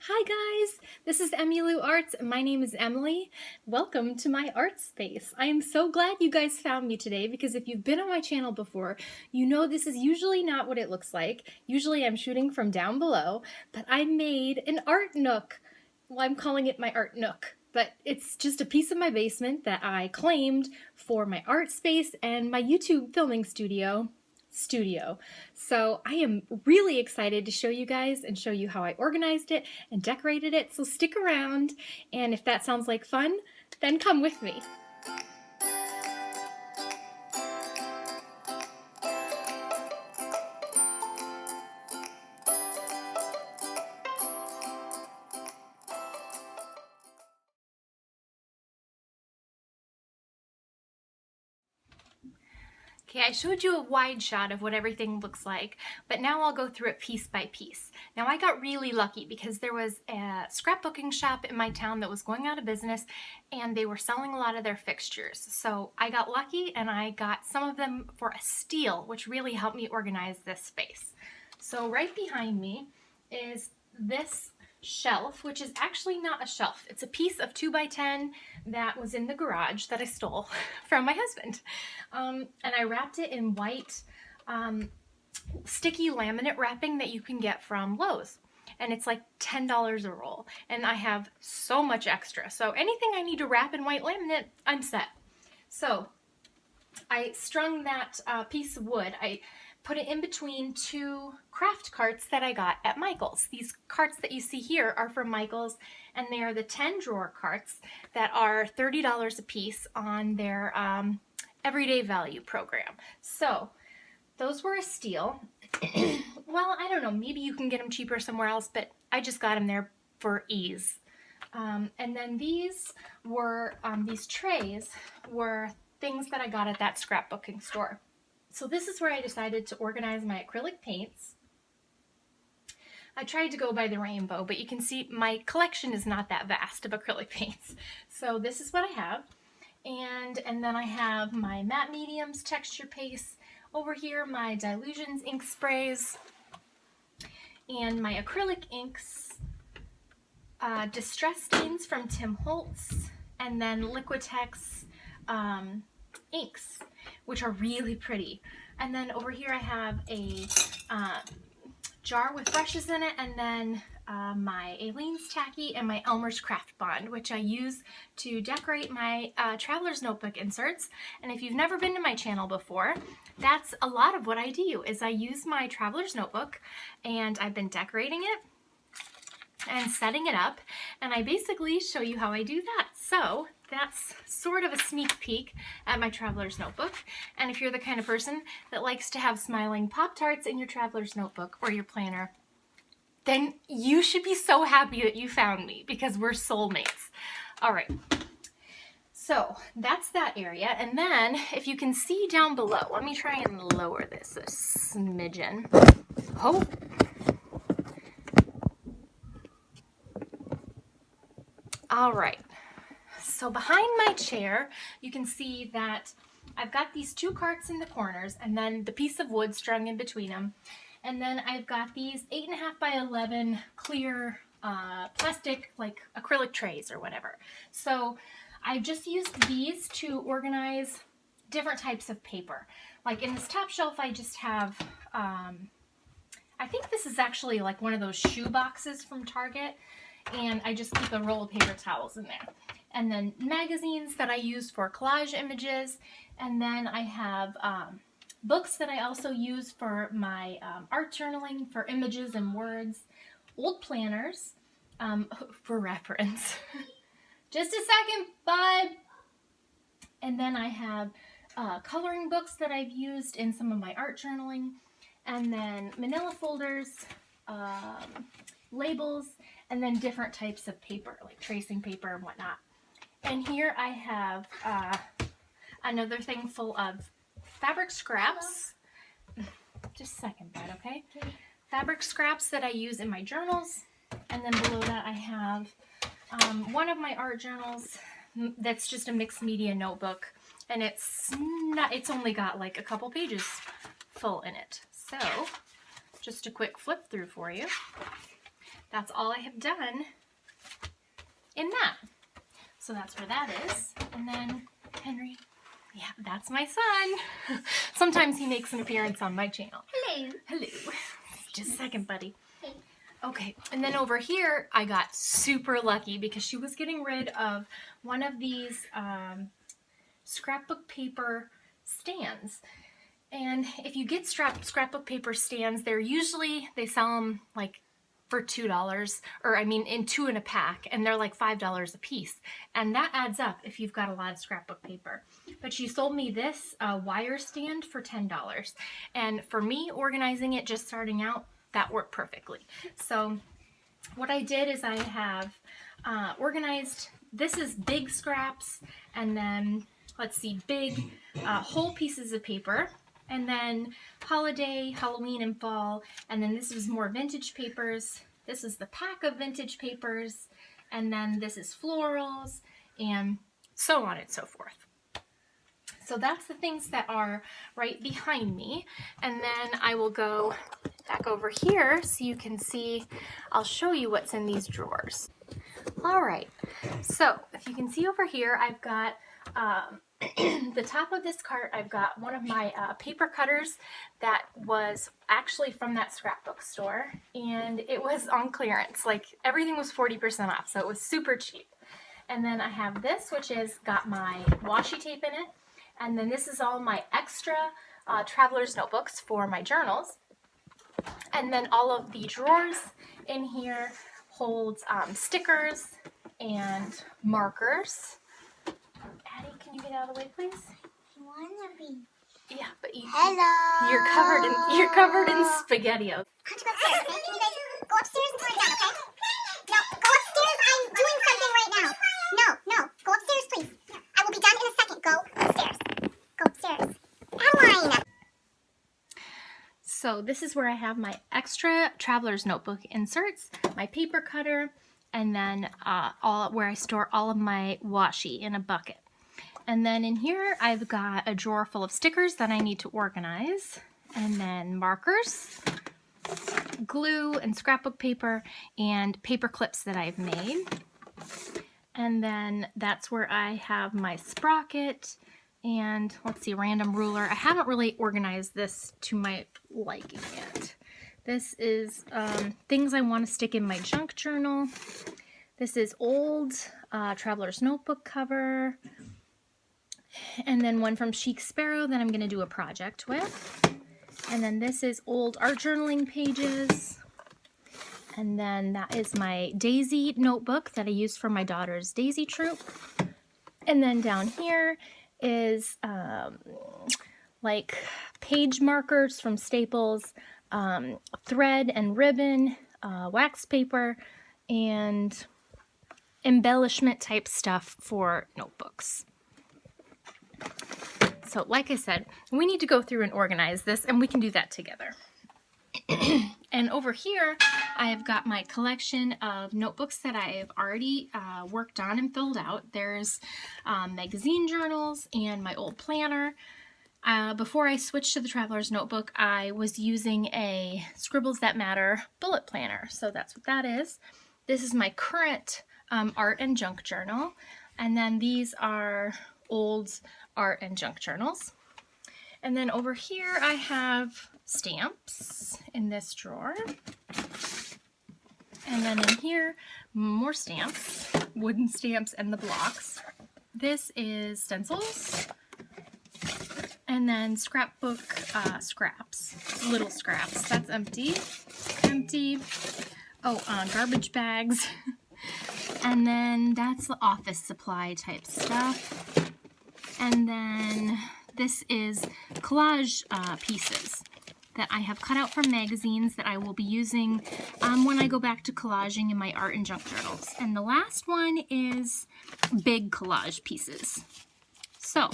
Hi guys, this is Emmylou Arts and my name is Emily. Welcome to my art space. I am so glad you guys found me today because if you've been on my channel before, you know this is usually not what it looks like. Usually I'm shooting from down below, but I made an art nook. Well, I'm calling it my art nook, but it's just a piece of my basement that I claimed for my art space and my YouTube filming studio. So I am really excited to show you guys and show you how I organized it and decorated it. So stick around, and if that sounds like fun, then come with me. Okay, I showed you a wide shot of what everything looks like, but now I'll go through it piece by piece. Now I got really lucky because there was a scrapbooking shop in my town that was going out of business and they were selling a lot of their fixtures. So I got lucky and I got some of them for a steal, which really helped me organize this space. So right behind me is this shelf, which is actually not a shelf. It's a piece of 2x10 that was in the garage that I stole from my husband. And I wrapped it in white sticky laminate wrapping that you can get from Lowe's. And it's like $10 a roll. And I have so much extra. So anything I need to wrap in white laminate, I'm set. So I strung that piece of wood. I put it in between two craft carts that I got at Michael's. These carts that you see here are from Michael's, and they are the 10 drawer carts that are $30 a piece on their everyday value program. So those were a steal. Well, I don't know, maybe you can get them cheaper somewhere else, but I just got them there for ease. And then these were, these trays were things that I got at that scrapbooking store. So this is where I decided to organize my acrylic paints. I tried to go by the rainbow, but you can see my collection is not that vast of acrylic paints. So this is what I have. And then I have my matte mediums texture paste over here, my Dylusions ink sprays, and my acrylic inks, Distress stains from Tim Holtz, and then Liquitex inks, which are really pretty. And then over here I have a jar with brushes in it, and then my Aleene's Tacky and my Elmer's Craft Bond, which I use to decorate my Traveler's Notebook inserts. And if you've never been to my channel before, that's a lot of what I do, is I use my Traveler's Notebook and I've been decorating it and setting it up, and I basically show you how I do that. So that's sort of a sneak peek at my Traveler's Notebook. And if you're the kind of person that likes to have smiling Pop-Tarts in your Traveler's Notebook or your planner, then you should be so happy that you found me, because we're soulmates. All right, so that's that area. And then if you can see down below, let me try and lower this a smidgen. Oh. All right, so behind my chair, you can see that I've got these two carts in the corners and then the piece of wood strung in between them. And then I've got these 8.5 by 11 clear plastic, like acrylic trays or whatever. So I've just used these to organize different types of paper. Like in this top shelf, I just have, I think this is actually like one of those shoe boxes from Target. And I just keep a roll of paper towels in there. And then magazines that I use for collage images. And then I have books that I also use for my art journaling, for images and words. Old planners for reference. Just a second, bud. And then I have coloring books that I've used in some of my art journaling. And then manila folders, labels, and then different types of paper, like tracing paper and whatnot. And here I have another thing full of fabric scraps. Just a second, bud, okay? Fabric scraps that I use in my journals. And then below that I have one of my art journals that's just a mixed media notebook. And it's only got like a couple pages full in it. So just a quick flip through for you. that's all I have done in that. So that's where that is. And then Henry, yeah, that's my son. Sometimes he makes an appearance on my channel. Hello. Hello. Just a second, buddy. Hey. Okay, and then over here, I got super lucky because she was getting rid of one of these scrapbook paper stands. And if you get scrapbook paper stands, they sell them like for $2, or I mean in 2 in a pack, and they're like $5 a piece. And that adds up if you've got a lot of scrapbook paper. But she sold me this wire stand for $10. And for me, organizing it just starting out, that worked perfectly. So what I did is I have organized, this is big scraps, and then let's see, big whole pieces of paper, and then holiday, Halloween, and fall, and then this is more vintage papers. This is the pack of vintage papers, and then this is florals, and so on and so forth. So that's the things that are right behind me, and then I will go back over here so you can see, I'll show you what's in these drawers. All right, so if you can see over here, I've got the top of this cart, I've got one of my paper cutters that was actually from that scrapbook store, and it was on clearance. Like, everything was 40% off, so it was super cheap. And then I have this, which is got my washi tape in it, and then this is all my extra traveler's notebooks for my journals. And then all of the drawers in here holds stickers and markers. Addie, can you get out of the way, please? I wanna be. Yeah, but Hello. you're covered in SpaghettiOs. How'd you go upstairs? Okay? Can you guys go upstairs and put it down, okay? No, go upstairs. I'm doing something right now. No, go upstairs, please. I will be done in a second. Go upstairs. Go upstairs. Adeline. So this is where I have my extra traveler's notebook inserts, my paper cutter, and then where I store all of my washi in a bucket. And then in here I've got a drawer full of stickers that I need to organize, and then markers, glue and scrapbook paper, and paper clips that I've made. And then that's where I have my sprocket and, let's see, random ruler. I haven't really organized this to my liking yet. This is things I want to stick in my junk journal. This is old traveler's notebook cover. And then one from Chic Sparrow that I'm going to do a project with. And then this is old art journaling pages. And then that is my Daisy notebook that I used for my daughter's Daisy Troop. And then down here is like page markers from Staples, thread and ribbon, wax paper, and embellishment type stuff for notebooks. So like I said, we need to go through and organize this, and we can do that together. And over here, I've got my collection of notebooks that I've already worked on and filled out. There's magazine journals and my old planner. Before I switched to the Traveler's Notebook, I was using a Scribbles That Matter bullet planner. So that's what that is. This is my current art and junk journal. And then these are old art and junk journals. And then over here I have stamps in this drawer. And then in here, more stamps, wooden stamps and the blocks. This is stencils. And then scrapbook scraps, little scraps. That's empty. Empty. Oh, garbage bags. And then that's the office supply type stuff. And then this is collage pieces that I have cut out from magazines that I will be using when I go back to collaging in my art and junk journals. And the last one is big collage pieces. So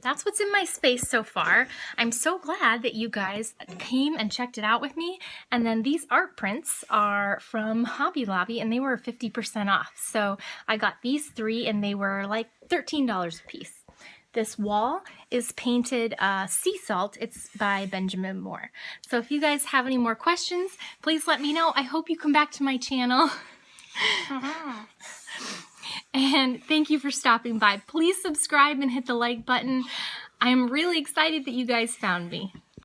that's what's in my space so far. I'm so glad that you guys came and checked it out with me. And then these art prints are from Hobby Lobby, and they were 50% off. So I got these 3, and they were like $13 a piece. This wall is painted sea salt. It's by Benjamin Moore. So if you guys have any more questions, please let me know. I hope you come back to my channel. And thank you for stopping by. Please subscribe and hit the like button. I'm really excited that you guys found me.